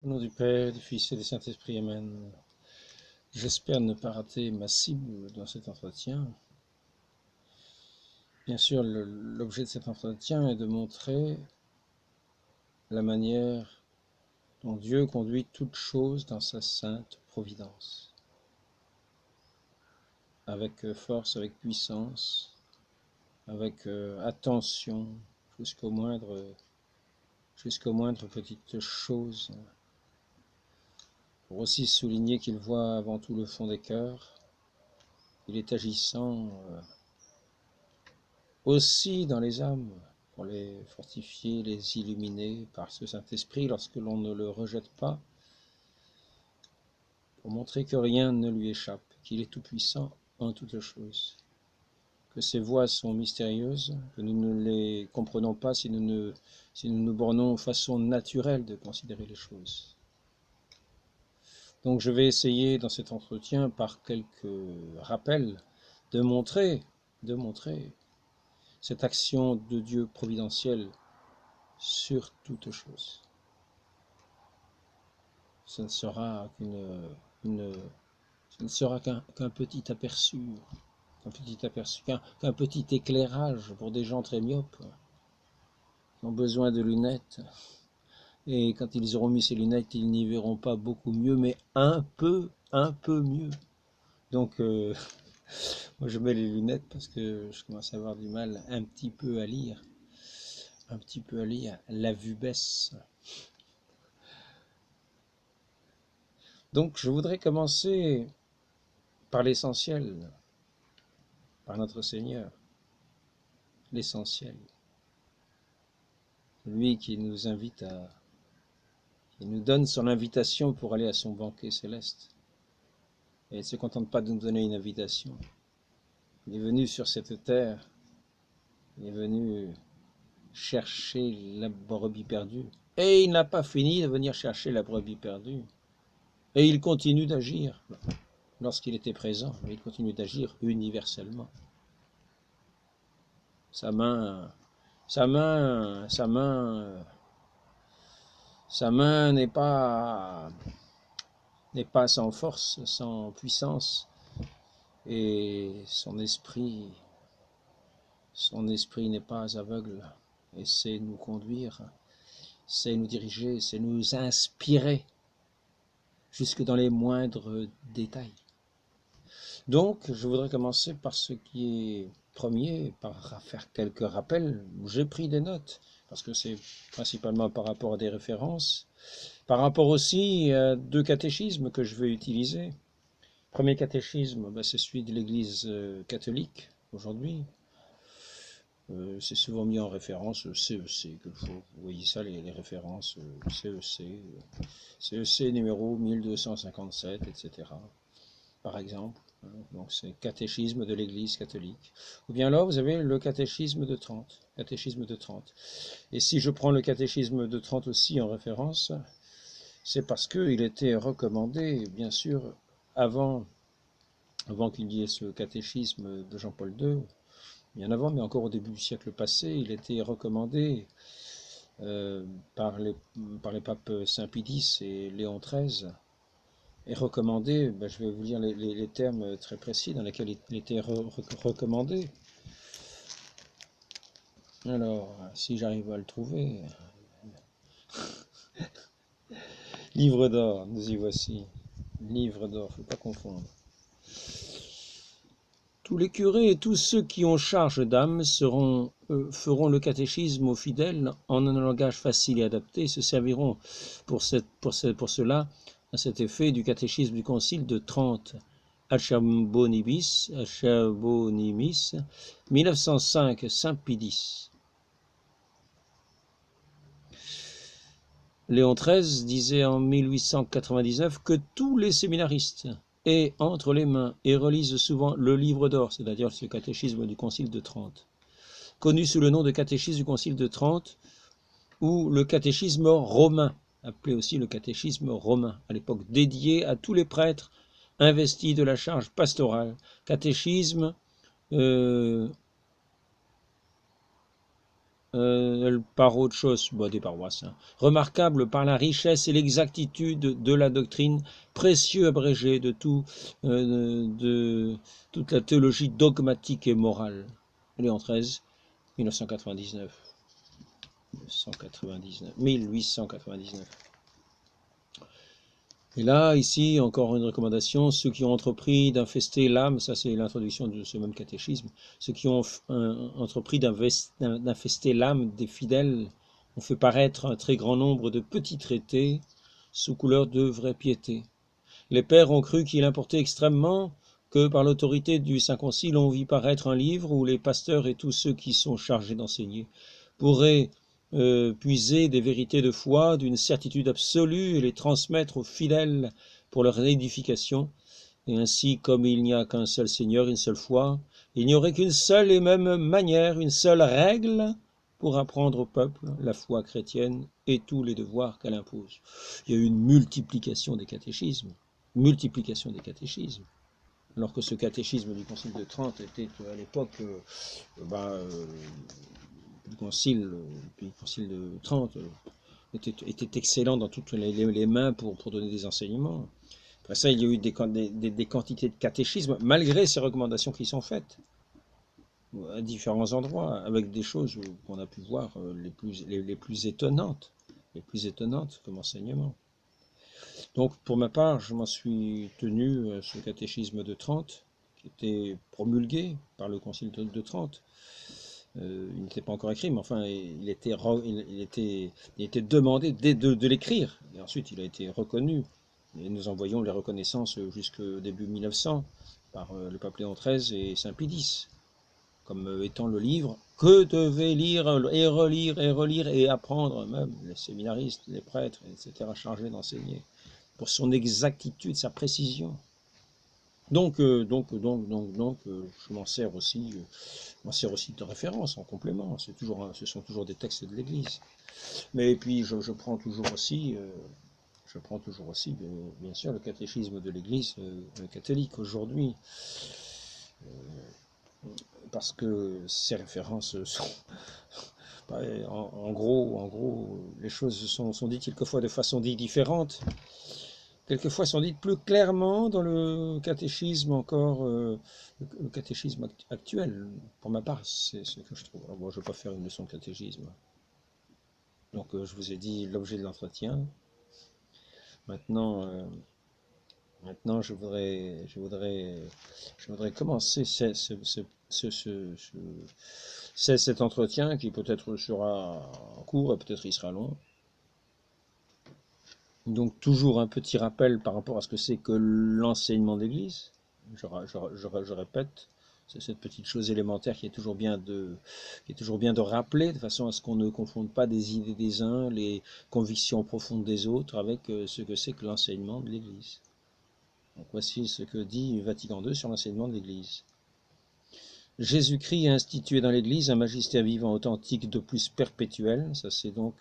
Au nom du Père, du Fils et du Saint-Esprit, Amen. J'espère ne pas rater ma cible dans cet entretien. Bien sûr, l'objet de cet entretien est de montrer la manière dont Dieu conduit toutes choses dans sa sainte providence. Avec force, avec puissance, avec attention, jusqu'aux moindres petites choses. Pour aussi souligner qu'il voit avant tout le fond des cœurs. Il est agissant aussi dans les âmes, pour les fortifier, les illuminer par ce Saint-Esprit lorsque l'on ne le rejette pas, pour montrer que rien ne lui échappe, qu'il est tout-puissant en toutes choses, que ses voies sont mystérieuses, que nous ne les comprenons pas si nous nous bornons aux façons naturelles de considérer les choses. Donc je vais essayer dans cet entretien, par quelques rappels, de montrer cette action de Dieu providentiel sur toute chose. Ce ne sera qu'un petit aperçu, qu'un petit éclairage pour des gens très myopes qui ont besoin de lunettes. Et quand ils auront mis ces lunettes, ils n'y verront pas beaucoup mieux, mais un peu mieux. Donc, moi je mets les lunettes parce que je commence à avoir du mal un petit peu à lire. La vue baisse. Donc je voudrais commencer par l'essentiel, par notre Seigneur, l'essentiel. Lui qui nous invite qui nous donne son invitation pour aller à son banquet céleste. Et il ne se contente pas de nous donner une invitation. Il est venu sur cette terre, il est venu chercher la brebis perdue. Et il n'a pas fini de venir chercher la brebis perdue. Et il continue d'agir. Lorsqu'il était présent, il continue d'agir universellement. Sa main n'est pas sans force, sans puissance, et son esprit n'est pas aveugle, et sait nous conduire, sait nous diriger, sait nous inspirer, jusque dans les moindres détails. Donc, je voudrais commencer par ce qui est premier, par faire quelques rappels. J'ai pris des notes, parce que c'est principalement par rapport à des références, par rapport aussi à deux catéchismes que je vais utiliser. Premier catéchisme, c'est celui de l'Église catholique, aujourd'hui. C'est souvent mis en référence CEC, vous voyez ça, les références CEC numéro 1257, etc. Par exemple. Donc c'est catéchisme de l'Église catholique. Ou bien là, vous avez le catéchisme de Trente. Et si je prends le catéchisme de Trente aussi en référence, c'est parce qu'il était recommandé, bien sûr, avant qu'il y ait ce catéchisme de Jean-Paul II, bien avant, mais encore au début du siècle passé, il était recommandé par les papes Saint Pie X et Léon XIII, et recommandé, je vais vous lire les termes très précis dans lesquels il était recommandé. Alors, si j'arrive à le trouver. Livre d'or, nous y voici. Livre d'or, il ne faut pas confondre. Tous les curés et tous ceux qui ont charge d'âme feront le catéchisme aux fidèles en un langage facile et adapté, se serviront pour cela, à cet effet, du catéchisme du Concile de Trente, Achabonimis, 1905, Saint Pie X. Léon XIII disait en 1899 que tous les séminaristes aient entre les mains et relisent souvent le livre d'or, c'est-à-dire ce catéchisme du Concile de Trente, connu sous le nom de catéchisme du Concile de Trente, ou le catéchisme romain, appelé aussi le catéchisme romain, à l'époque dédié à tous les prêtres investis de la charge pastorale. Catéchisme par autre chose, bon, des paroisses, hein. Remarquable par la richesse et l'exactitude de la doctrine, précieux abrégé de toute la théologie dogmatique et morale. Léon XIII, 1999. 1899. Et là, ici, encore une recommandation, ceux qui ont entrepris d'infester l'âme, ça c'est l'introduction de ce même catéchisme, ceux qui ont entrepris d'infester l'âme des fidèles ont fait paraître un très grand nombre de petits traités sous couleur de vraie piété. Les pères ont cru qu'il importait extrêmement que par l'autorité du Saint Concile on vit paraître un livre où les pasteurs et tous ceux qui sont chargés d'enseigner pourraient puiser des vérités de foi, d'une certitude absolue et les transmettre aux fidèles pour leur édification. Et ainsi, comme il n'y a qu'un seul Seigneur, une seule foi, il n'y aurait qu'une seule et même manière, une seule règle pour apprendre au peuple la foi chrétienne et tous les devoirs qu'elle impose. Il y a eu une multiplication des catéchismes, alors que ce catéchisme du Concile de Trente était à l'époque du Concile de Trente était excellent dans toutes les mains pour donner des enseignements. Après ça, il y a eu des quantités de catéchismes, malgré ces recommandations qui sont faites à différents endroits, avec des choses qu'on a pu voir les plus étonnantes comme enseignement. Donc, pour ma part, je m'en suis tenu à ce catéchisme de Trente, qui était promulgué par le Concile de Trente. Il n'était pas encore écrit, mais enfin, il était demandé de l'écrire. Et ensuite, il a été reconnu. Et nous envoyons les reconnaissances jusqu'au début 1900 par le pape Léon XIII et Saint Pie X, comme étant le livre que devaient lire et relire et apprendre même les séminaristes, les prêtres, etc., chargés d'enseigner, pour son exactitude, sa précision. Donc, je m'en sers aussi de référence en complément. Ce sont toujours des textes de l'Église. Mais puis, je prends toujours aussi, bien sûr, le catéchisme de l'Église catholique aujourd'hui, parce que ces références sont, en gros, les choses sont dites quelquefois de façon différente. Quelquefois sont dites plus clairement dans le catéchisme le catéchisme actuel. Pour ma part, c'est ce que je trouve. Alors, bon, je ne vais pas faire une leçon de catéchisme. Donc, je vous ai dit l'objet de l'entretien. Maintenant, je voudrais commencer cet entretien qui peut-être sera court et peut-être il sera long. Donc toujours un petit rappel par rapport à ce que c'est que l'enseignement de l'Église. Je répète, c'est cette petite chose élémentaire qui est toujours bien de rappeler, de façon à ce qu'on ne confonde pas des idées des uns, les convictions profondes des autres, avec ce que c'est que l'enseignement de l'Église. Donc voici ce que dit Vatican II sur l'enseignement de l'Église. Jésus-Christ a institué dans l'Église un magistère vivant, authentique, de plus perpétuel. Ça c'est donc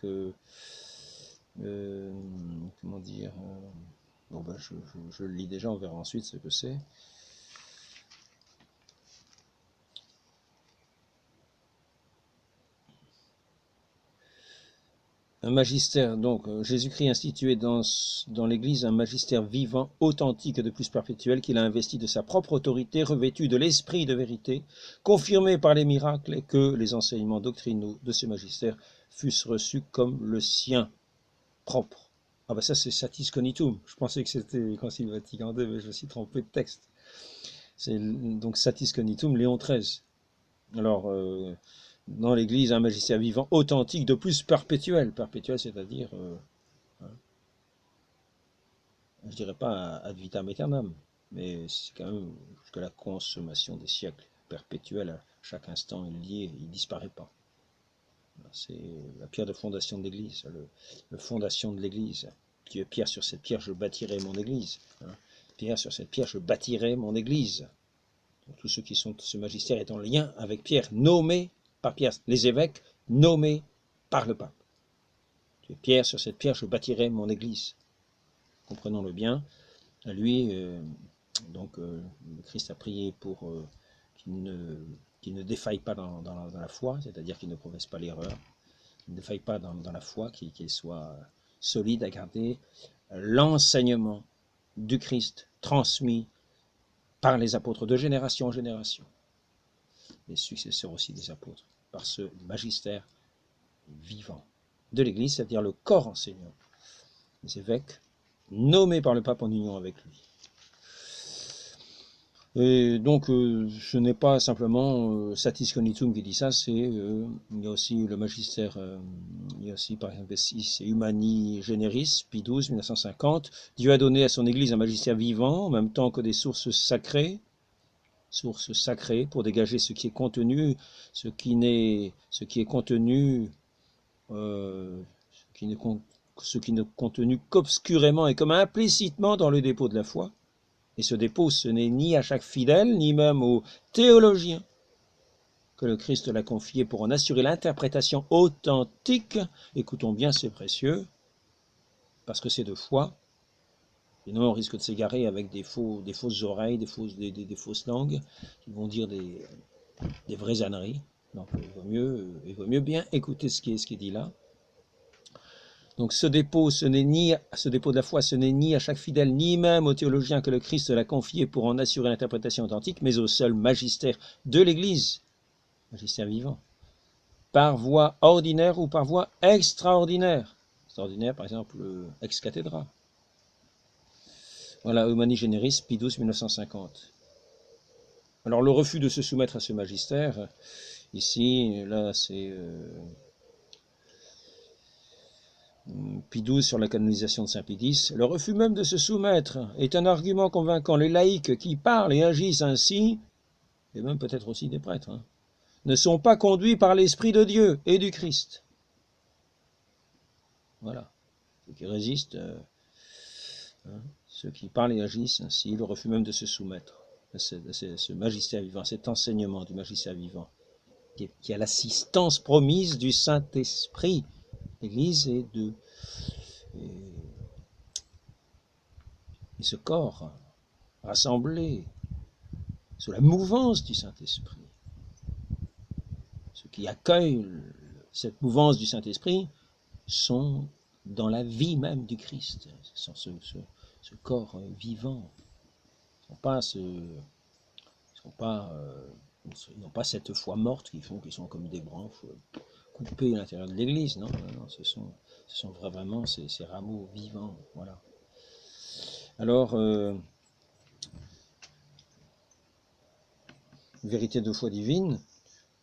comment dire bon ben je le lis déjà, on verra ensuite ce que c'est. Un magistère, donc Jésus-Christ a institué dans l'Église un magistère vivant, authentique et de plus perpétuel qu'il a investi de sa propre autorité, revêtu de l'esprit de vérité, confirmé par les miracles, et que les enseignements doctrinaux de ce magistère fussent reçus comme le sien propre. Ah ben ça c'est Satis Cognitum, je pensais que c'était le Concile Vatican II, mais je me suis trompé de texte. C'est donc Satis Cognitum, Léon XIII. Alors, dans l'Église, un magistère vivant authentique, de plus perpétuel. Perpétuel, c'est-à-dire, je dirais pas ad vitam aeternam, mais c'est quand même jusqu'à la consommation des siècles. Perpétuel, à chaque instant, il y est, il ne disparaît pas. C'est la pierre de fondation de l'Église, la fondation de l'Église. Pierre, sur cette pierre, je bâtirai mon Église. Pierre, sur cette pierre, je bâtirai mon Église. Donc, tous ceux qui sont, ce magistère est en lien avec Pierre, nommé par Pierre, les évêques nommés par le pape. Pierre, sur cette pierre, je bâtirai mon Église. Comprenons-le bien. À lui, donc, le Christ a prié pour qu'il ne qui ne défaille pas dans la foi, c'est-à-dire qui ne professe pas l'erreur, qui ne défaille pas dans la foi, qu'il soit solide à garder l'enseignement du Christ transmis par les apôtres de génération en génération, les successeurs aussi des apôtres, par ce magistère vivant de l'Église, c'est-à-dire le corps enseignant, les évêques nommés par le pape en union avec lui. Et donc, ce n'est pas simplement Satis Cognitum qui dit ça, il y a aussi le magistère, il y a aussi par exemple c'est Humani Generis, Pie XII, 1950. Dieu a donné à son Église un magistère vivant, en même temps que des sources sacrées pour dégager ce qui est contenu, ce qui est contenu, ce qui n'est contenu qu'obscurément et comme implicitement dans le dépôt de la foi. Et ce dépôt, ce n'est ni à chaque fidèle, ni même aux théologiens que le Christ l'a confié pour en assurer l'interprétation authentique. Écoutons bien, c'est précieux, parce que c'est de foi. Sinon, on risque de s'égarer avec des fausses oreilles, des fausses langues, qui vont dire des vraies âneries. Donc, il vaut mieux bien écouter ce qui est dit là. Donc ce dépôt de la foi, ce n'est ni à chaque fidèle, ni même aux théologiens que le Christ l'a confié pour en assurer l'interprétation authentique, mais au seul magistère de l'Église, magistère vivant, par voie ordinaire ou par voie extraordinaire. Extraordinaire, par exemple, ex cathedra. Voilà, Humani Generis, Pie XII, 1950. Alors le refus de se soumettre à ce magistère, ici, là, c'est... Pie XII sur la canonisation de Saint Pie X, le refus même de se soumettre est un argument convaincant. Les laïcs qui parlent et agissent ainsi, et même peut-être aussi des prêtres, ne sont pas conduits par l'Esprit de Dieu et du Christ. Voilà. Ceux qui résistent, ceux qui parlent et agissent ainsi, le refus même de se soumettre à ce magistère vivant, cet enseignement du magistère vivant, qui a l'assistance promise du Saint-Esprit. L'Église et ce corps rassemblé sous la mouvance du Saint-Esprit. Ceux qui accueillent cette mouvance du Saint-Esprit sont dans la vie même du Christ. Ce sont ce corps vivant. Ils n'ont pas cette foi morte qu'ils sont comme des branches coupées à l'intérieur de l'Église. Non, ce sont vraiment ces rameaux vivants. Voilà. Alors, vérité de foi divine,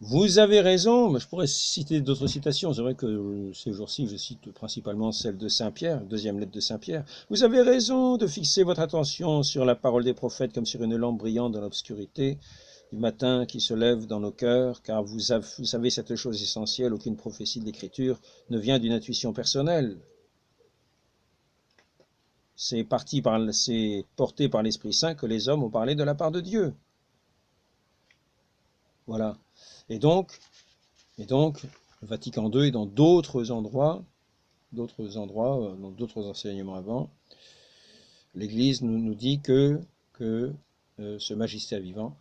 vous avez raison, mais je pourrais citer d'autres citations, c'est vrai que ces jours-ci je cite principalement celle de Saint Pierre, deuxième lettre de Saint Pierre. Vous avez raison de fixer votre attention sur la parole des prophètes comme sur une lampe brillante dans l'obscurité du matin qui se lève dans nos cœurs, car vous savez cette chose essentielle, aucune prophétie de l'Écriture ne vient d'une intuition personnelle. C'est porté par l'Esprit Saint que les hommes ont parlé de la part de Dieu. Voilà. Et donc, le Vatican II et dans d'autres endroits, dans d'autres enseignements avant, l'Église nous dit que ce magistère vivant,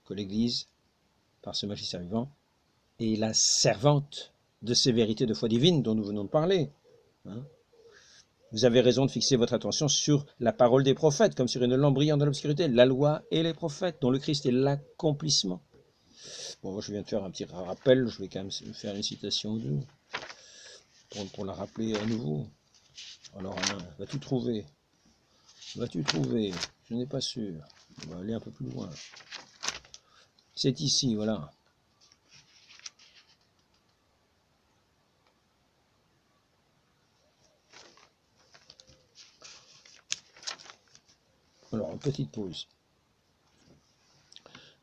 que l'Église, par ce magistère vivant, est la servante de ces vérités de foi divine dont nous venons de parler. Vous avez raison de fixer votre attention sur la parole des prophètes, comme sur une lampe brillante dans l'obscurité, la loi et les prophètes, dont le Christ est l'accomplissement. Bon, moi je viens de faire un petit rappel, je vais quand même faire une citation ou deux, pour la rappeler à nouveau. Alors Alain, vas-tu trouver? Je n'ai pas sûr. On va aller un peu plus loin. C'est ici, voilà. Alors, une petite pause.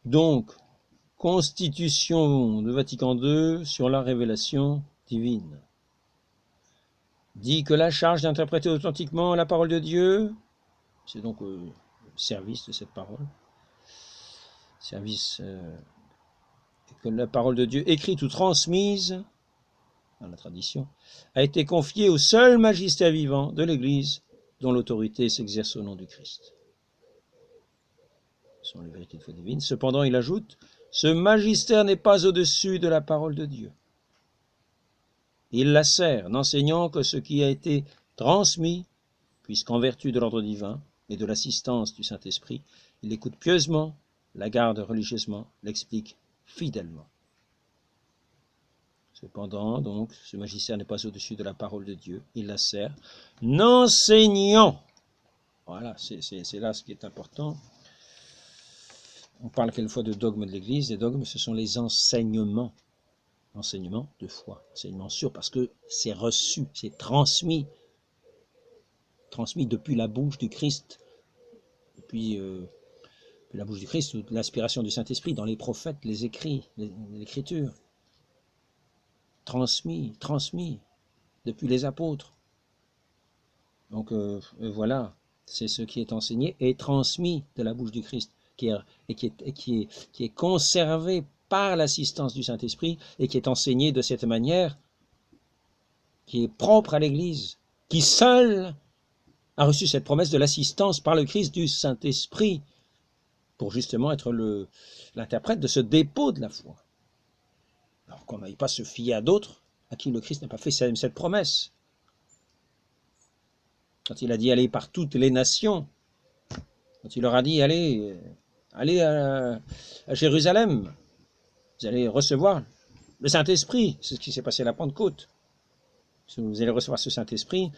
Donc, Constitution de Vatican II sur la révélation divine dit que la charge d'interpréter authentiquement la parole de Dieu, c'est donc le service de cette parole, que la parole de Dieu écrite ou transmise dans la tradition, a été confiée au seul magistère vivant de l'Église dont l'autorité s'exerce au nom du Christ. Ce sont les vérités de foi divine. Cependant, il ajoute, Ce magistère n'est pas au-dessus de la parole de Dieu. Il la sert, n'enseignant que ce qui a été transmis, puisqu'en vertu de l'ordre divin et de l'assistance du Saint-Esprit, il l'écoute pieusement, la garde religieusement, l'explique fidèlement. Cependant, donc, ce magistère n'est pas au-dessus de la parole de Dieu, il la sert, n'enseignant. Voilà, c'est là ce qui est important. On parle quelquefois de dogmes de l'Église. Les dogmes, ce sont les enseignements. Enseignement de foi, enseignement sûr, parce que c'est reçu, c'est transmis depuis la bouche du Christ, depuis la bouche du Christ, l'inspiration du Saint-Esprit, dans les prophètes, les écrits, l'écriture. Transmis, depuis les apôtres. Donc voilà, c'est ce qui est enseigné et transmis de la bouche du Christ, qui est conservé par l'assistance du Saint-Esprit et qui est enseigné de cette manière qui est propre à l'Église, qui seule a reçu cette promesse de l'assistance par le Christ du Saint-Esprit pour justement être l'interprète de ce dépôt de la foi. Alors qu'on n'aille pas se fier à d'autres à qui le Christ n'a pas fait cette promesse. Quand il a dit aller par toutes les nations, quand il leur a dit allez à Jérusalem, vous allez recevoir le Saint-Esprit, c'est ce qui s'est passé à la Pentecôte. Vous allez recevoir ce Saint-Esprit,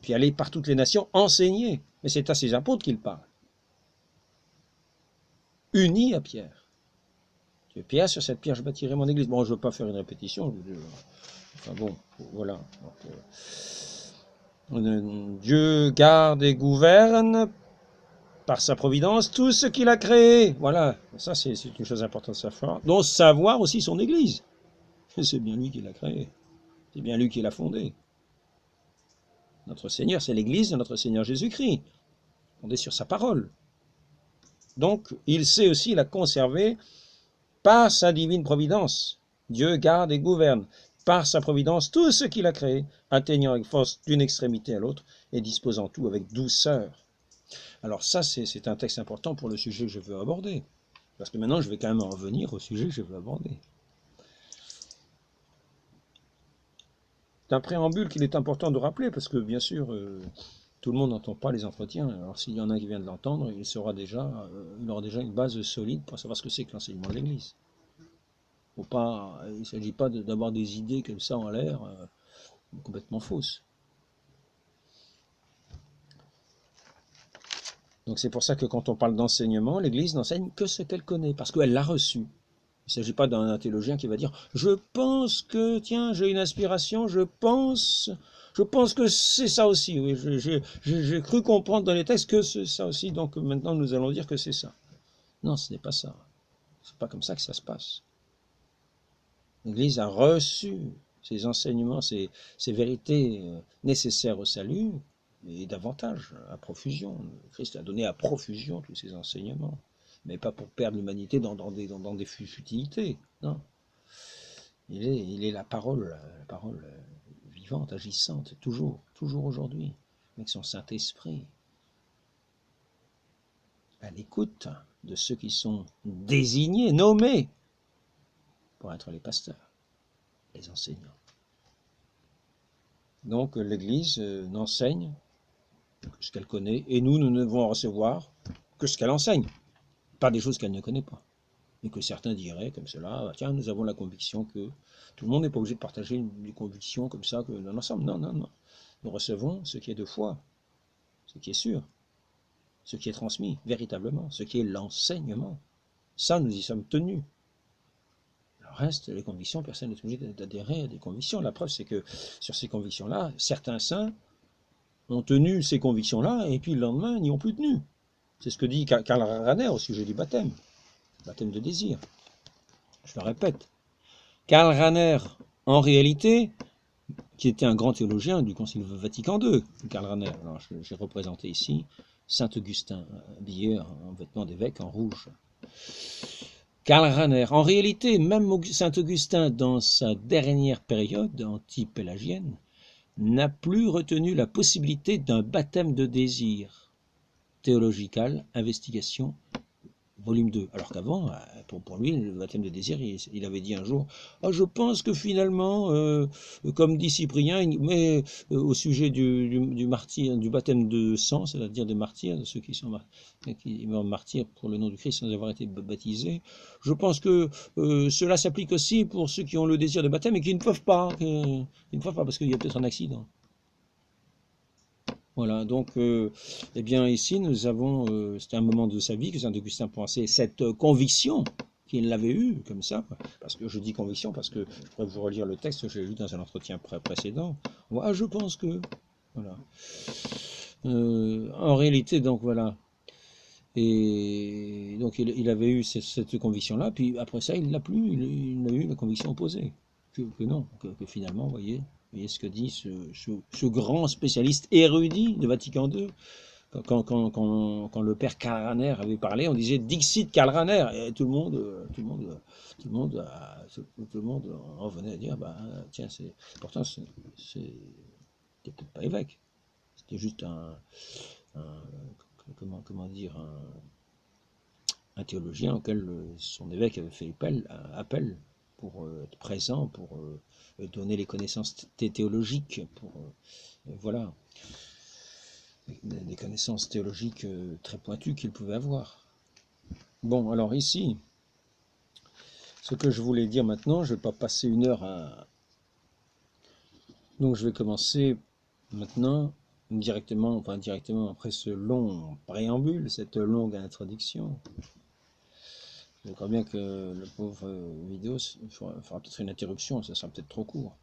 puis aller par toutes les nations enseigner. Mais c'est à ses apôtres qu'il parle. Unis à Pierre. Pierre, sur cette pierre, je bâtirai mon église. Bon, je ne veux pas faire une répétition. Enfin bon, voilà. Donc, Dieu garde et gouverne par sa providence tout ce qu'il a créé. Voilà, ça c'est une chose importante de savoir. Donc savoir aussi son église. C'est bien lui qui l'a créé. C'est bien lui qui l'a fondée. Notre Seigneur, c'est l'église de notre Seigneur Jésus-Christ, fondée sur sa parole. Donc, il sait aussi la conserver par sa divine providence. Dieu garde et gouverne par sa providence tout ce qu'il a créé, atteignant avec force d'une extrémité à l'autre et disposant tout avec douceur. Alors ça, c'est un texte important pour le sujet que je veux aborder. Parce que maintenant, je vais quand même en revenir au sujet que je veux aborder. C'est un préambule qu'il est important de rappeler, parce que bien sûr, tout le monde n'entend pas les entretiens. Alors s'il y en a qui vient de l'entendre, il aura déjà une base solide pour savoir ce que c'est que l'enseignement de l'Église. Il ne s'agit pas d'avoir des idées comme ça en l'air, complètement fausses. Donc c'est pour ça que quand on parle d'enseignement, l'Église n'enseigne que ce qu'elle connaît, parce qu'elle l'a reçu. Il ne s'agit pas d'un théologien qui va dire « Je pense que, tiens, j'ai une inspiration, je pense que c'est ça aussi. Oui, j'ai cru comprendre dans les textes que c'est ça aussi, donc maintenant nous allons dire que c'est ça. » Non, ce n'est pas ça. C'est pas comme ça que ça se passe. L'Église a reçu ces enseignements, ces vérités nécessaires au salut, et davantage, à profusion. Christ a donné à profusion tous ces enseignements, mais pas pour perdre l'humanité dans des futilités. Non. Il est la parole vivante, agissante, toujours aujourd'hui, avec son Saint-Esprit, à l'écoute de ceux qui sont désignés, nommés, pour être les pasteurs, les enseignants. Donc l'Église n'enseigne que ce qu'elle connaît, et nous ne devons recevoir que ce qu'elle enseigne, pas des choses qu'elle ne connaît pas. Et que certains diraient comme cela, tiens, nous avons la conviction que tout le monde n'est pas obligé de partager une conviction comme ça que dans l'ensemble. Non. Nous recevons ce qui est de foi, ce qui est sûr, ce qui est transmis véritablement, ce qui est l'enseignement. Ça, nous y sommes tenus. Le reste, les convictions, personne n'est obligé d'adhérer à des convictions. La preuve, c'est que sur ces convictions-là, certains saints ont tenu ces convictions-là, et puis le lendemain, ils n'y ont plus tenu. C'est ce que dit Karl Rahner au sujet du baptême de désir. Je le répète. Karl Rahner, en réalité, qui était un grand théologien du Concile Vatican II, Karl Rahner, alors j'ai représenté ici Saint-Augustin, habillé en vêtements d'évêque en rouge. Karl Rahner, en réalité, même Saint-Augustin, dans sa dernière période anti-pélagienne, n'a plus retenu la possibilité d'un baptême de désir. Théological, investigation, volume 2. Alors qu'avant, pour lui, le baptême de désir, il avait dit un jour, « Ah, je pense que finalement, comme dit Cyprien, mais au sujet du martyr, du baptême de sang, c'est-à-dire des martyrs, de ceux qui meurent martyrs pour le nom du Christ sans avoir été baptisés, je pense que cela s'applique aussi pour ceux qui ont le désir de baptême et qui ne peuvent pas, parce qu'il y a peut-être un accident. » Voilà, donc, eh bien, ici, nous avons, c'était un moment de sa vie que Saint-Augustin pensait, cette conviction qu'il avait eue, comme ça, parce que je dis conviction, parce que je pourrais vous relire le texte que j'ai lu dans un entretien précédent. Ah, je pense que, voilà. En réalité, donc, voilà. Et donc, il avait eu cette conviction-là, puis après ça, il l'a plus, il a eu la conviction opposée, que non, que finalement, vous voyez ce que dit ce grand spécialiste érudit de Vatican II. Quand le père Karl Rahner avait parlé, on disait Dixit Karl Rahner, et tout le monde en venait à dire, bah tiens, pourtant c'était peut-être pas évêque, c'était juste comment dire, un théologien auquel son évêque avait fait appel pour être présent, pour donner les connaissances théologiques, pour voilà, des connaissances théologiques très pointues qu'il pouvait avoir. Bon, alors ici, ce que je voulais dire maintenant, je ne vais pas passer une heure à... Donc je vais commencer maintenant directement après ce long préambule, cette longue introduction. Je crois bien que le pauvre vidéo fera peut-être une interruption, ça sera peut-être trop court.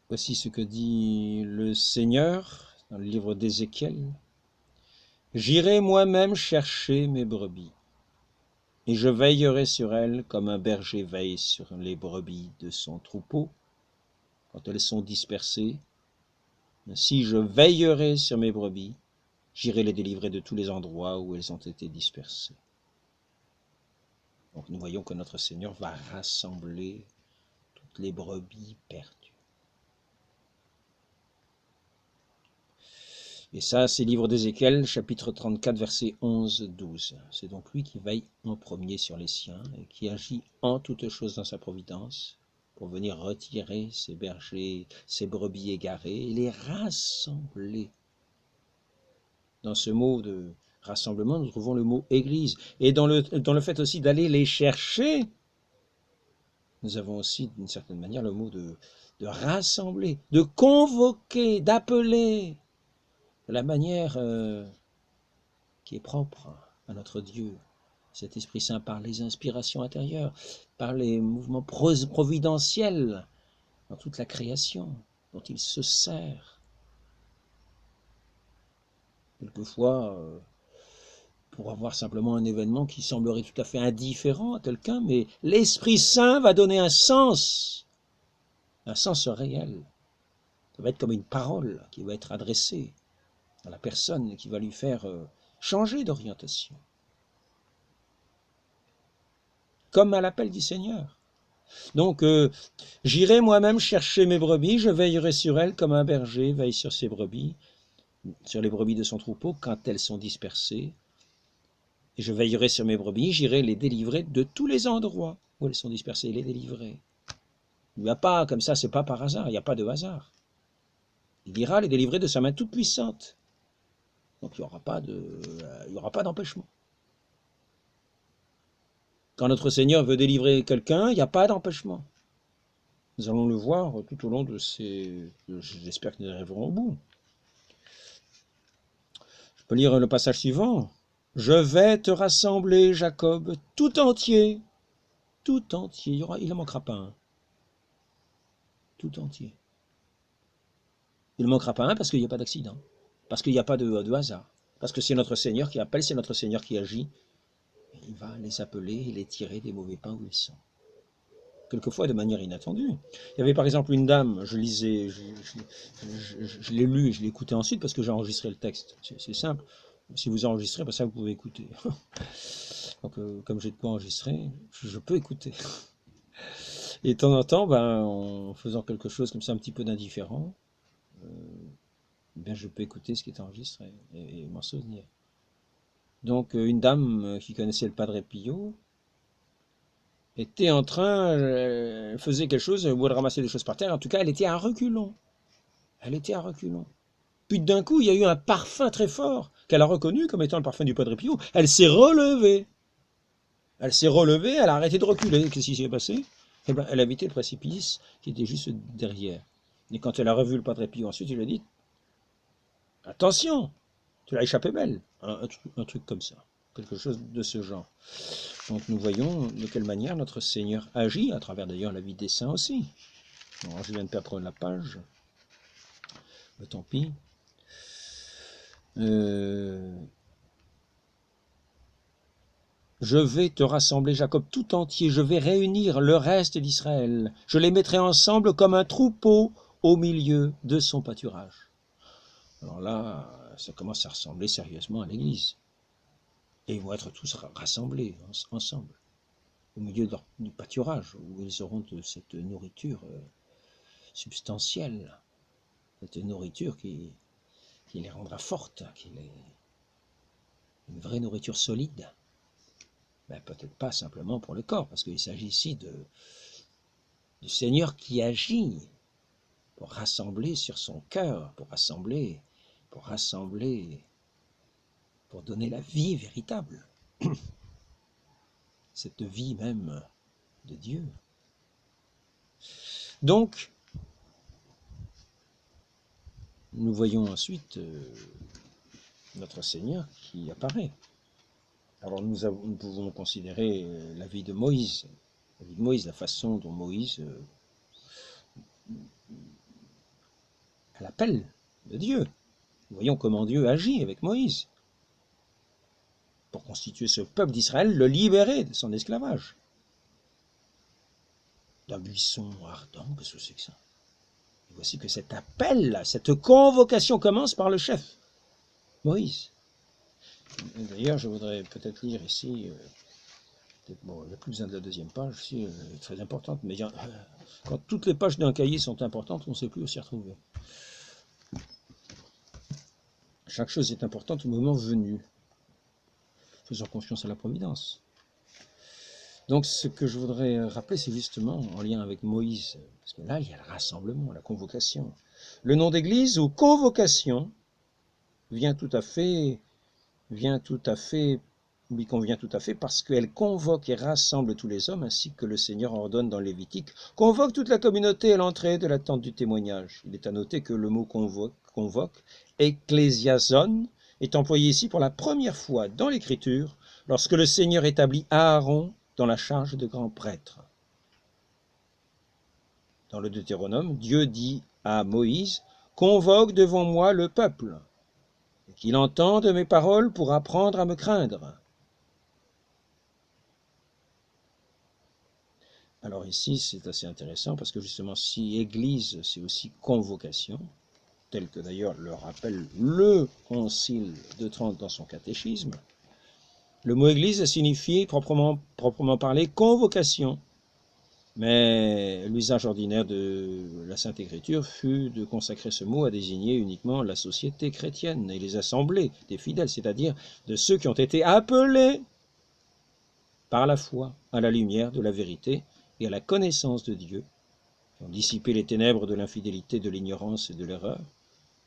Voici ce que dit le Seigneur dans le livre d'Ézéchiel. « J'irai moi-même chercher mes brebis, et je veillerai sur elles comme un berger veille sur les brebis de son troupeau, quand elles sont dispersées. Ainsi je veillerai sur mes brebis, j'irai les délivrer de tous les endroits où elles ont été dispersées. » Donc nous voyons que notre Seigneur va rassembler toutes les brebis perdues. Et ça, c'est livre d'Ézéchiel, chapitre 34, versets 11-12. C'est donc lui qui veille en premier sur les siens et qui agit en toutes choses dans sa providence pour venir retirer ces bergers, ces brebis égarées et les rassembler. Dans ce mot de rassemblement, nous trouvons le mot église. Et dans le fait aussi d'aller les chercher, nous avons aussi d'une certaine manière le mot de rassembler, de convoquer, d'appeler, de la manière qui est propre à notre Dieu. Cet Esprit Saint par les inspirations intérieures, par les mouvements providentiels dans toute la création dont il se sert. Quelquefois, pour avoir simplement un événement qui semblerait tout à fait indifférent à quelqu'un, mais l'Esprit Saint va donner un sens réel. Ça va être comme une parole qui va être adressée à la personne, qui va lui faire changer d'orientation. Comme à l'appel du Seigneur. Donc, j'irai moi-même chercher mes brebis, je veillerai sur elles comme un berger veille sur ses brebis, sur les brebis de son troupeau quand elles sont dispersées. Et je veillerai sur mes brebis, j'irai les délivrer de tous les endroits où elles sont dispersées, les délivrer. Il n'y a pas, comme ça, c'est pas par hasard, il n'y a pas de hasard. Il ira les délivrer de sa main toute puissante. Donc il n'y aura pas d'empêchement. Quand notre Seigneur veut délivrer quelqu'un, il n'y a pas d'empêchement. Nous allons le voir tout au long de ces... J'espère que nous arriverons au bout. Je peux lire le passage suivant. « Je vais te rassembler, Jacob, tout entier. » Tout entier. Il ne manquera pas un. Tout entier. Il ne manquera pas un parce qu'il n'y a pas d'accident. Parce qu'il n'y a pas de hasard. Parce que c'est notre Seigneur qui appelle, c'est notre Seigneur qui agit. Il va les appeler et les tirer des mauvais pains où ils sont. Quelquefois de manière inattendue. Il y avait par exemple une dame, je lisais, je l'ai lu et je l'ai écouté ensuite parce que j'ai enregistré le texte. C'est simple. Si vous enregistrez, ça vous pouvez écouter. Donc, comme j'ai de quoi enregistrer, je peux écouter. Et de temps en temps, en faisant quelque chose comme ça, un petit peu d'indifférent, je peux écouter ce qui est enregistré et m'en souvenir. Donc une dame qui connaissait le Padre Pio était en train, elle faisait quelque chose, ou elle ramassait des choses par terre, en tout cas elle était à reculons. Elle était à reculons. Puis d'un coup, il y a eu un parfum très fort qu'elle a reconnu comme étant le parfum du Padre Pio. Elle s'est relevée. Elle s'est relevée, elle a arrêté de reculer. Qu'est-ce qui s'est passé? Eh ben, elle a évité le précipice qui était juste derrière. Et quand elle a revu le Padre Pio ensuite, il lui a dit attention, tu l'as échappé belle. Un truc comme ça. Quelque chose de ce genre. Donc nous voyons de quelle manière notre Seigneur agit, à travers d'ailleurs la vie des saints aussi. Alors, je viens de perdre la page. Mais tant pis. Je vais te rassembler, Jacob, tout entier, je vais réunir le reste d'Israël. Je les mettrai ensemble comme un troupeau au milieu de son pâturage. Alors là, ça commence à ressembler sérieusement à l'Église. Et ils vont être tous rassemblés ensemble, au milieu du pâturage, où ils auront de cette nourriture substantielle, cette nourriture qui les rendra fortes, une vraie nourriture solide. Ben, peut-être pas simplement pour le corps, parce qu'il s'agit ici du Seigneur qui agit pour rassembler sur son cœur, pour donner la vie véritable, cette vie même de Dieu. Donc, nous voyons ensuite notre Seigneur qui apparaît. Alors nous pouvons considérer la vie de Moïse, la façon dont Moïse à l'appel de Dieu. Nous voyons comment Dieu agit avec Moïse pour constituer ce peuple d'Israël, le libérer de son esclavage. D'un buisson ardent, qu'est-ce que c'est que ça? Et voici que cet appel, cette convocation commence par le chef, Moïse. D'ailleurs, je voudrais peut-être lire ici, bon, il n'y a plus besoin de la deuxième page, ici, très importante, mais quand toutes les pages d'un cahier sont importantes, on ne sait plus où s'y retrouver. Chaque chose est importante au moment venu. Faisons confiance à la providence. Donc ce que je voudrais rappeler, c'est justement en lien avec Moïse, parce que là, il y a le rassemblement, la convocation. Le nom d'église ou convocation lui convient tout à fait parce qu'elle convoque et rassemble tous les hommes, ainsi que le Seigneur ordonne dans Lévitique, convoque toute la communauté à l'entrée de la tente du témoignage. Il est à noter que le mot convoque, ecclésiason, est employé ici pour la première fois dans l'Écriture, lorsque le Seigneur établit Aaron dans la charge de grand prêtre. Dans le Deutéronome, Dieu dit à Moïse, « Convoque devant moi le peuple, et qu'il entende mes paroles pour apprendre à me craindre. » Alors ici, c'est assez intéressant, parce que justement, si Église, c'est aussi convocation, tel que d'ailleurs le rappelle le Concile de Trente dans son catéchisme, le mot Église signifie proprement parlé convocation. Mais l'usage ordinaire de la Sainte Écriture fut de consacrer ce mot à désigner uniquement la société chrétienne et les assemblées des fidèles, c'est-à-dire de ceux qui ont été appelés par la foi à la lumière de la vérité et à la connaissance de Dieu, qui ont dissipé les ténèbres de l'infidélité, de l'ignorance et de l'erreur,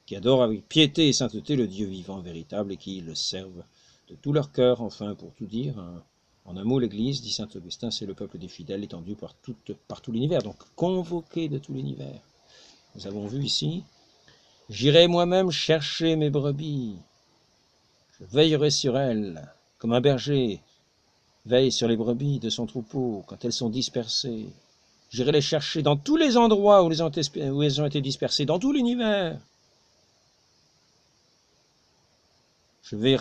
qui adorent avec piété et sainteté le Dieu vivant véritable et qui le servent de tout leur cœur. Enfin, pour tout dire, en un mot, l'Église, dit saint Augustin, c'est le peuple des fidèles étendu par tout l'univers, donc convoqué de tout l'univers. Nous avons vu ici, « J'irai moi-même chercher mes brebis, je veillerai sur elles, comme un berger veille sur les brebis de son troupeau quand elles sont dispersées. J'irai les chercher dans tous les endroits où elles ont été dispersées, dans tout l'univers. Je vais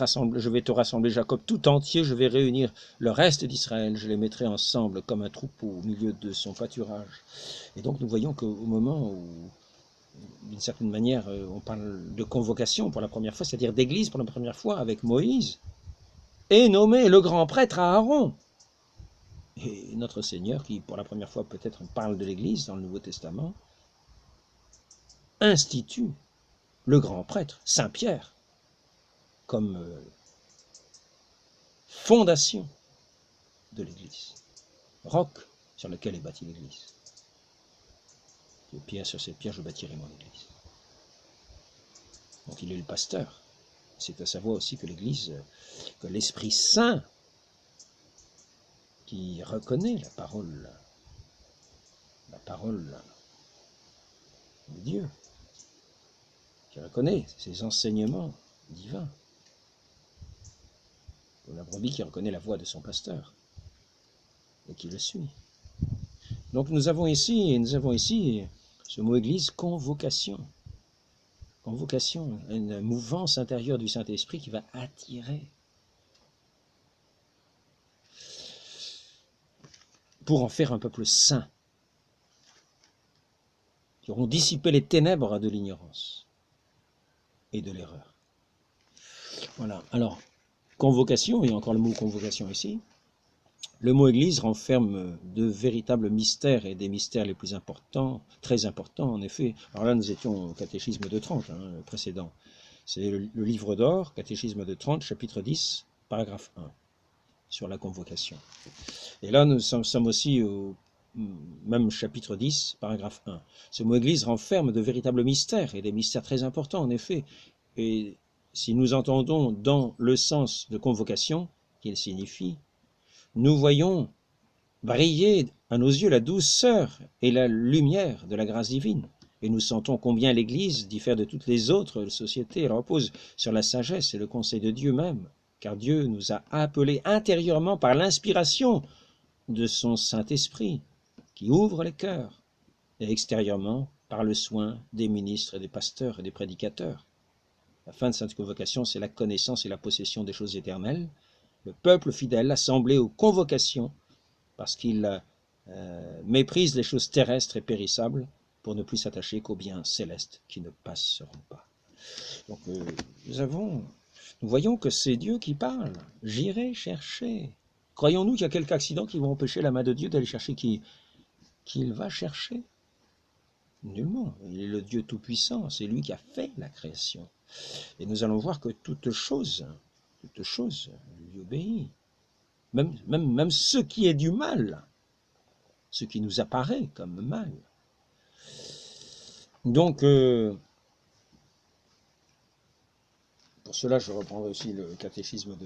te rassembler, Jacob, tout entier, je vais réunir le reste d'Israël, je les mettrai ensemble comme un troupeau au milieu de son pâturage. » Et donc nous voyons qu'au moment où, d'une certaine manière, on parle de convocation pour la première fois, c'est-à-dire d'église pour la première fois avec Moïse, est nommé le grand prêtre Aaron. Et notre Seigneur, qui pour la première fois peut-être parle de l'église dans le Nouveau Testament, institue le grand prêtre, Saint Pierre, comme fondation de l'Église, roc sur lequel est bâtie l'Église. Et pierre sur cette pierre, je bâtirai mon Église. Donc il est le pasteur. C'est à savoir aussi que l'Église, que l'Esprit Saint, qui reconnaît la parole de Dieu, qui reconnaît ses enseignements divins, ou la brebis qui reconnaît la voix de son pasteur et qui le suit. Donc nous avons ici ce mot Église, convocation. Convocation, une mouvance intérieure du Saint-Esprit qui va attirer pour en faire un peuple saint, qui auront dissipé les ténèbres de l'ignorance et de l'erreur. Voilà, alors, convocation, il y a encore le mot convocation ici. Le mot Église renferme de véritables mystères et des mystères les plus importants, très importants en effet. Alors là, nous étions au catéchisme de Trente, le précédent. C'est le livre d'or, catéchisme de Trente, chapitre 10, paragraphe 1, sur la convocation. Et là, nous sommes aussi au même chapitre 10, paragraphe 1. Ce mot Église renferme de véritables mystères, et des mystères très importants en effet. Et si nous entendons dans le sens de convocation qu'il signifie, nous voyons briller à nos yeux la douceur et la lumière de la grâce divine. Et nous sentons combien l'Église diffère de toutes les autres sociétés. Elle repose sur la sagesse et le conseil de Dieu même, car Dieu nous a appelés intérieurement par l'inspiration de son Saint-Esprit, qui ouvre les cœurs, et extérieurement par le soin des ministres et des pasteurs et des prédicateurs. La fin de cette convocation, c'est la connaissance et la possession des choses éternelles. Le peuple fidèle assemblé aux convocations, parce qu'il méprise les choses terrestres et périssables pour ne plus s'attacher qu'aux biens célestes qui ne passeront pas. Donc nous voyons que c'est Dieu qui parle. J'irai chercher. Croyons-nous qu'il y a quelques accidents qui vont empêcher la main de Dieu d'aller chercher qui il va chercher? Nullement. Il est le Dieu Tout-Puissant. C'est lui qui a fait la création. Et nous allons voir que toute chose lui obéit. Même ce qui est du mal, ce qui nous apparaît comme mal. Donc, pour cela, je reprendrai aussi le catéchisme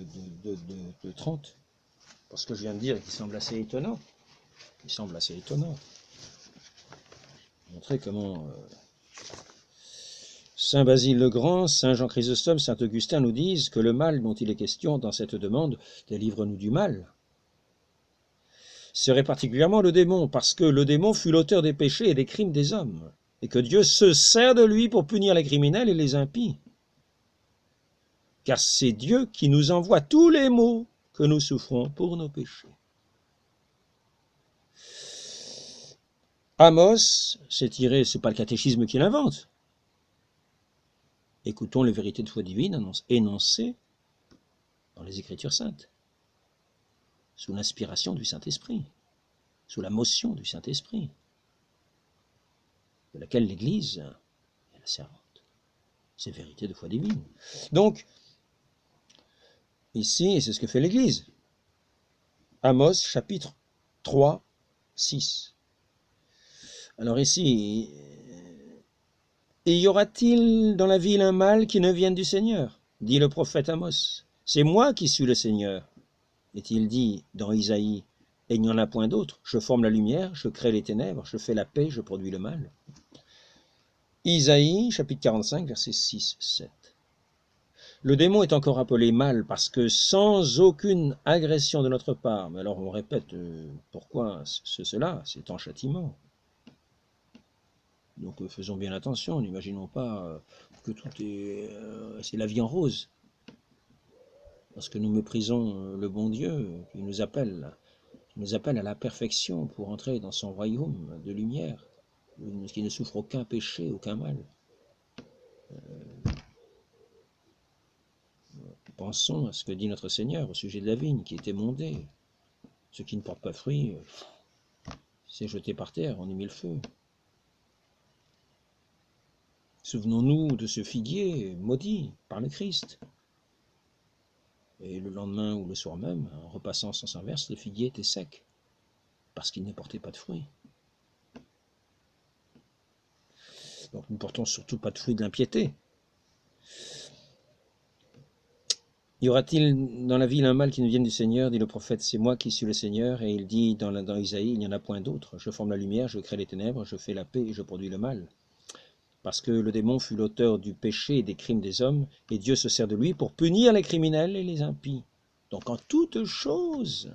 de Trente, parce que je viens de dire, qui semble assez étonnant. Montrer comment Saint Basile le Grand, Saint Jean Chrysostome, Saint Augustin nous disent que le mal dont il est question dans cette demande, délivre-nous du mal, serait particulièrement le démon, parce que le démon fut l'auteur des péchés et des crimes des hommes, et que Dieu se sert de lui pour punir les criminels et les impies. Car c'est Dieu qui nous envoie tous les maux que nous souffrons pour nos péchés. Amos, c'est pas le catéchisme qui l'invente. Écoutons les vérités de foi divine énoncées dans les Écritures saintes, sous l'inspiration du Saint-Esprit, sous la motion du Saint-Esprit, de laquelle l'Église est la servante. Ces vérités de foi divine. Donc, ici, c'est ce que fait l'Église. Amos, chapitre 3, 6. Alors ici, et y aura-t-il dans la ville un mal qui ne vienne du Seigneur? Dit le prophète Amos. C'est moi qui suis le Seigneur. Est-il dit dans Isaïe, et il n'y en a point d'autre. Je forme la lumière, je crée les ténèbres, je fais la paix, je produis le mal. Isaïe, chapitre 45, versets 6, 7. Le démon est encore appelé mal parce que sans aucune agression de notre part, mais alors on répète pourquoi cela, c'est en châtiment. Donc faisons bien attention, n'imaginons pas que tout c'est la vie en rose. Parce que nous méprisons le bon Dieu qui nous appelle à la perfection pour entrer dans son royaume de lumière, qui ne souffre aucun péché, aucun mal. Pensons à ce que dit notre Seigneur au sujet de la vigne qui est émondée. Ce qui ne porte pas fruit, c'est jeté par terre, on y met le feu. Souvenons-nous de ce figuier maudit par le Christ. Et le lendemain ou le soir même, en repassant en sens inverse, le figuier était sec, parce qu'il ne portait pas de fruits. Donc nous ne portons surtout pas de fruits de l'impiété. Y aura-t-il dans la ville un mal qui nous vienne du Seigneur, dit le prophète, c'est moi qui suis le Seigneur, et il dit dans Isaïe, il n'y en a point d'autre. Je forme la lumière, je crée les ténèbres, je fais la paix et je produis le mal. Parce que le démon fut l'auteur du péché et des crimes des hommes, et Dieu se sert de lui pour punir les criminels et les impies. Donc en toute chose,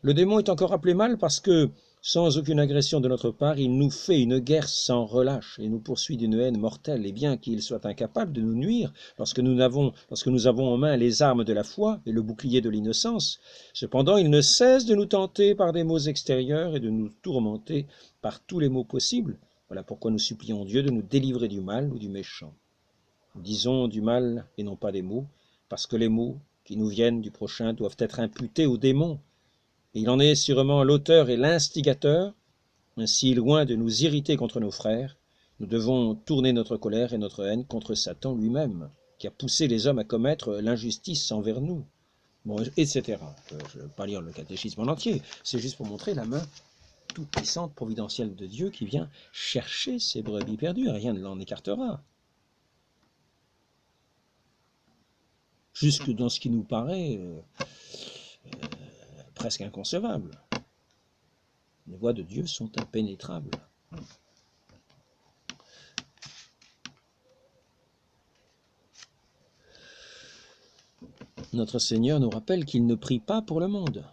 le démon est encore appelé mal parce que, sans aucune agression de notre part, il nous fait une guerre sans relâche et nous poursuit d'une haine mortelle. Et bien qu'il soit incapable de nous nuire lorsque nous avons en main les armes de la foi et le bouclier de l'innocence, cependant il ne cesse de nous tenter par des maux extérieurs et de nous tourmenter par tous les maux possibles. Voilà pourquoi nous supplions Dieu de nous délivrer du mal ou du méchant. Nous disons du mal et non pas des maux, parce que les maux qui nous viennent du prochain doivent être imputés au démon. Et il en est sûrement l'auteur et l'instigateur. Ainsi, loin de nous irriter contre nos frères, nous devons tourner notre colère et notre haine contre Satan lui-même, qui a poussé les hommes à commettre l'injustice envers nous, bon, etc. Je ne vais pas lire le catéchisme en entier, c'est juste pour montrer la main toute puissante, providentielle de Dieu qui vient chercher ses brebis perdues, rien ne l'en écartera. Jusque dans ce qui nous paraît presque inconcevable. Les voies de Dieu sont impénétrables. Notre Seigneur nous rappelle qu'il ne prie pas pour le monde.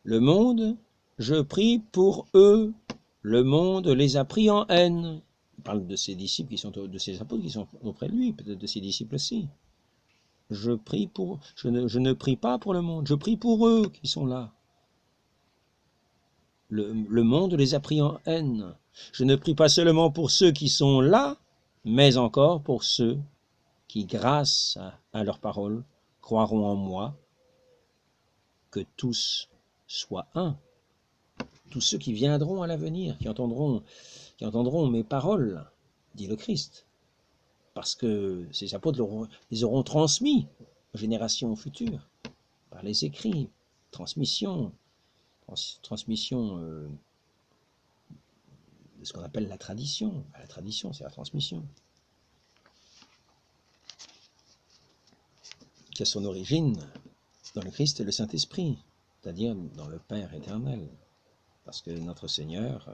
Le monde, je prie pour eux. Le monde les a pris en haine. Il parle de ses disciples de ses apôtres qui sont auprès de lui, peut-être de ses disciples aussi. Je ne prie pas pour le monde, je prie pour eux qui sont là. Le monde les a pris en haine. Je ne prie pas seulement pour ceux qui sont là, mais encore pour ceux qui, grâce à leur parole, croiront en moi, que tous soient un. Tous ceux qui viendront à l'avenir, qui entendront mes paroles, dit le Christ. Parce que ces apôtres les auront transmis aux générations futures, par les écrits, transmission de ce qu'on appelle la tradition. La tradition, c'est la transmission. Qui a son origine dans le Christ et le Saint-Esprit, c'est-à-dire dans le Père éternel. Parce que notre Seigneur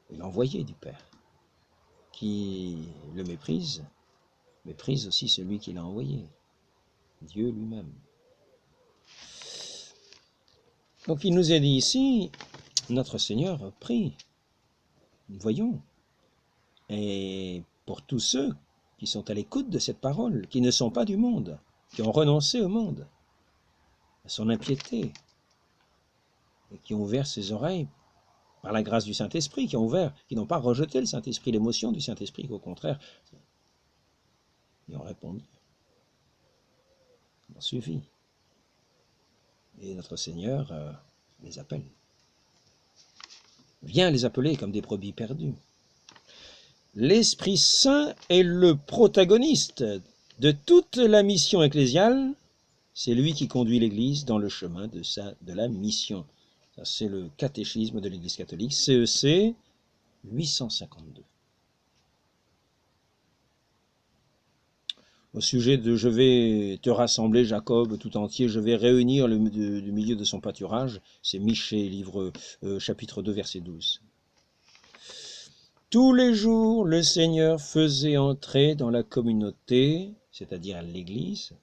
est l'envoyé du Père. Qui le méprise aussi celui qui l'a envoyé, Dieu lui-même. Donc il nous est dit ici, notre Seigneur prie, nous voyons, et pour tous ceux qui sont à l'écoute de cette parole, qui ne sont pas du monde, qui ont renoncé au monde, à son impiété, et qui ont ouvert ses oreilles par la grâce du Saint-Esprit, qui n'ont pas rejeté le Saint-Esprit, l'émotion du Saint-Esprit, qu'au contraire, ils ont répondu, ils ont suivi. Et notre Seigneur les appelle. Vient les appeler comme des brebis perdues. L'Esprit Saint est le protagoniste de toute la mission ecclésiale. C'est lui qui conduit l'Église dans le chemin de la mission. Ça, c'est le catéchisme de l'Église catholique, CEC 852. Au sujet de « Je vais te rassembler, Jacob, tout entier, je vais réunir du milieu de son pâturage », c'est Michée, livre chapitre 2, verset 12. Tous les jours, le Seigneur faisait entrer dans la communauté, c'est-à-dire à l'Église,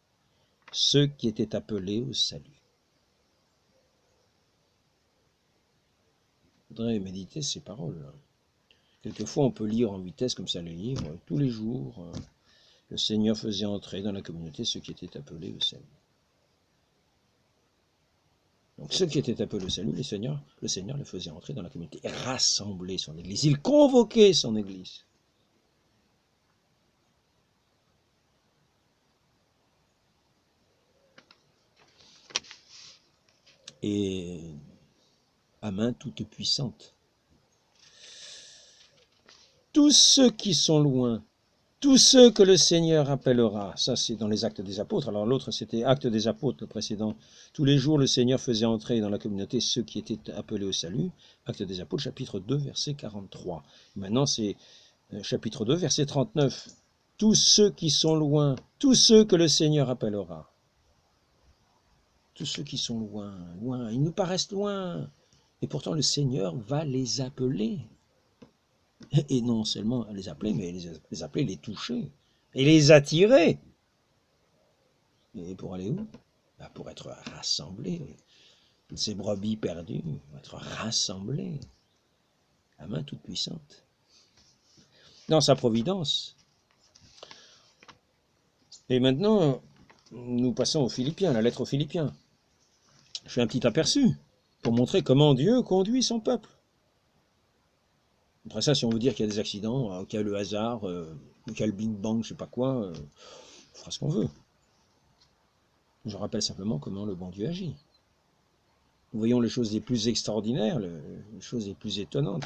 ceux qui étaient appelés au salut. Il faudrait méditer ces paroles. Quelquefois, on peut lire en vitesse comme ça les livres. Tous les jours, le Seigneur faisait entrer dans la communauté ceux qui étaient appelés au salut. Donc ceux qui étaient appelés au salut, le Seigneur les faisait entrer dans la communauté et rassembler son Église. Il convoquait son Église. Et à main toute puissante. Tous ceux qui sont loin, tous ceux que le Seigneur appellera. Ça, c'est dans les Actes des Apôtres. Alors l'autre, c'était Actes des Apôtres, le précédent. Tous les jours, le Seigneur faisait entrer dans la communauté ceux qui étaient appelés au salut. Actes des Apôtres, chapitre 2, verset 43. Maintenant, c'est chapitre 2, verset 39. Tous ceux qui sont loin, tous ceux que le Seigneur appellera. Tous ceux qui sont loin, loin, ils nous paraissent loin. Et pourtant, le Seigneur va les appeler. Et non seulement les appeler, mais les appeler, les toucher. Et les attirer. Et pour aller où? Pour être rassemblés. Ces brebis perdues vont être rassemblées. La main toute puissante. Dans sa providence. Et maintenant, nous passons aux Philippiens, la lettre aux Philippiens. Je fais un petit aperçu pour montrer comment Dieu conduit son peuple. Après ça, si on veut dire qu'il y a des accidents, qu'il y a le hasard, qu'il y a le Big Bang, je sais pas quoi, on fera ce qu'on veut. Je rappelle simplement comment le bon Dieu agit. Nous voyons les choses les plus extraordinaires, les choses les plus étonnantes.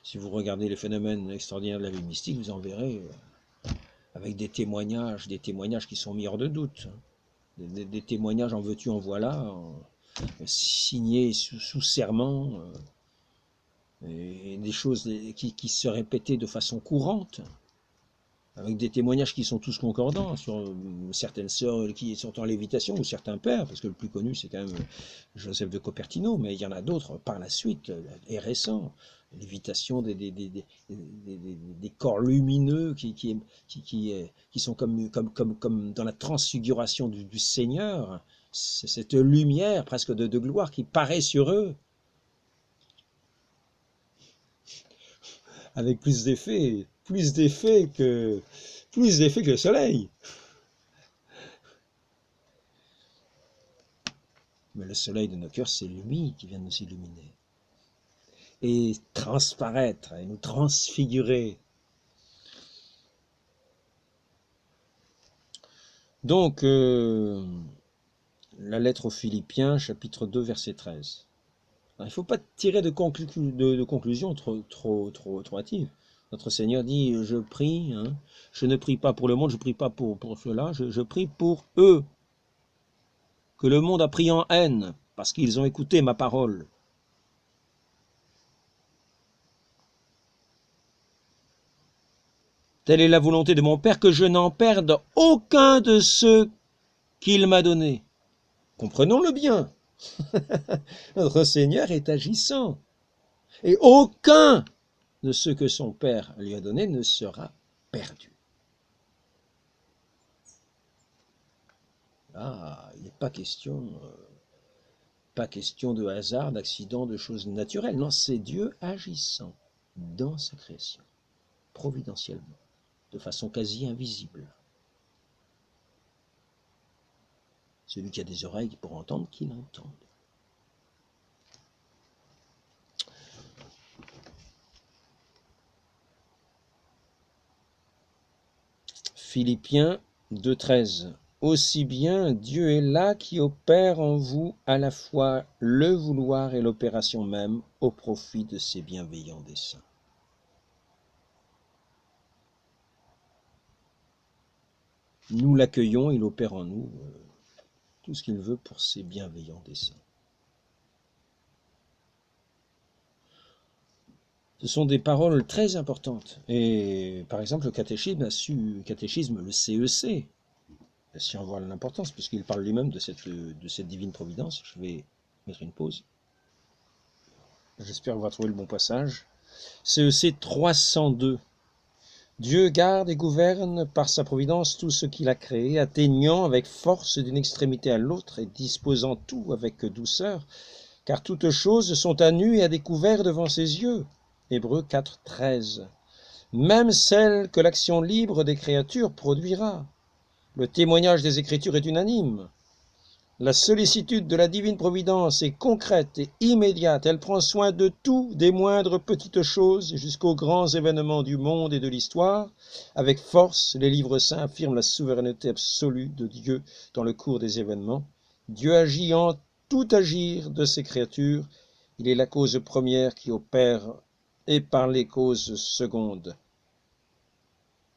Si vous regardez les phénomènes extraordinaires de la vie mystique, vous en verrez avec des témoignages qui sont mis hors de doute. Des témoignages en veux-tu, en voilà, signés sous serment, et des choses qui se répétaient de façon courante, avec des témoignages qui sont tous concordants sur certaines sœurs qui sont en lévitation, ou certains pères, parce que le plus connu c'est quand même Joseph de Cupertino, mais il y en a d'autres par la suite, et récents, lévitation des corps lumineux qui sont comme dans la transfiguration du Seigneur, c'est cette lumière presque de gloire qui paraît sur eux, avec plus d'effet que le soleil. Mais le soleil de nos cœurs, c'est lui qui vient nous illuminer et transparaître et nous transfigurer. Donc, la lettre aux Philippiens, chapitre 2, verset 13. Alors, il ne faut pas tirer de conclusions trop hâtives. Notre Seigneur dit, je prie, hein, je ne prie pas pour le monde, je ne prie pas pour cela, je prie pour eux, que le monde a pris en haine, parce qu'ils ont écouté ma parole. Telle est la volonté de mon Père, que je n'en perde aucun de ceux qu'il m'a donnés. Comprenons-le bien. Notre Seigneur est agissant. Et aucun de ceux que son Père lui a donnés ne sera perdu. Ah, il n'est pas question de hasard, d'accident, de choses naturelles. Non, c'est Dieu agissant dans sa création, providentiellement, de façon quasi invisible. Celui qui a des oreilles pour entendre, qu'il entende. Philippiens 2,13. Aussi bien Dieu est là qui opère en vous à la fois le vouloir et l'opération même au profit de ses bienveillants desseins. Nous l'accueillons, il opère en nous tout ce qu'il veut pour ses bienveillants desseins. Ce sont des paroles très importantes. Et par exemple, le catéchisme le CEC, si on voit l'importance, puisqu'il parle lui-même de cette divine providence. Je vais mettre une pause. J'espère qu'on va trouver le bon passage. CEC 302. Dieu garde et gouverne par sa providence tout ce qu'il a créé, atteignant avec force d'une extrémité à l'autre et disposant tout avec douceur, car toutes choses sont à nu et à découvert devant ses yeux. Hébreux 4, 13. Même celles que l'action libre des créatures produira. Le témoignage des Écritures est unanime. La sollicitude de la divine providence est concrète et immédiate. Elle prend soin de tout, des moindres petites choses jusqu'aux grands événements du monde et de l'histoire. Avec force, les livres saints affirment la souveraineté absolue de Dieu dans le cours des événements. Dieu agit en tout agir de ses créatures. Il est la cause première qui opère et par les causes secondes.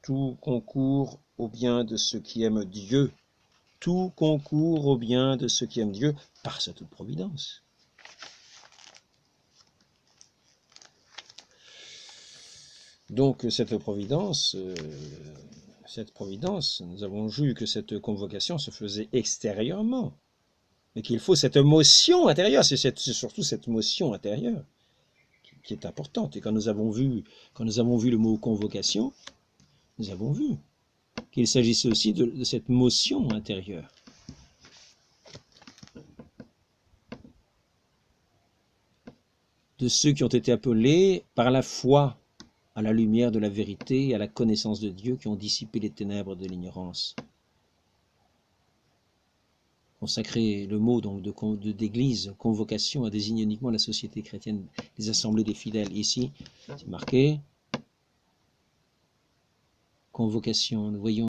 tout concourt au bien de ceux qui aiment Dieu. Tout concourt au bien de ceux qui aiment Dieu par sa toute providence. Donc cette providence, nous avons vu que cette convocation se faisait extérieurement, mais qu'il faut cette motion intérieure, c'est surtout cette motion intérieure qui est importante. Et quand nous avons vu le mot convocation, nous avons vu qu'il s'agissait aussi de cette motion intérieure. De ceux qui ont été appelés par la foi à la lumière de la vérité et à la connaissance de Dieu, qui ont dissipé les ténèbres de l'ignorance. Consacrer le mot donc d'église, convocation, désigne uniquement la société chrétienne, les assemblées des fidèles. Ici, c'est marqué convocation. Nous voyons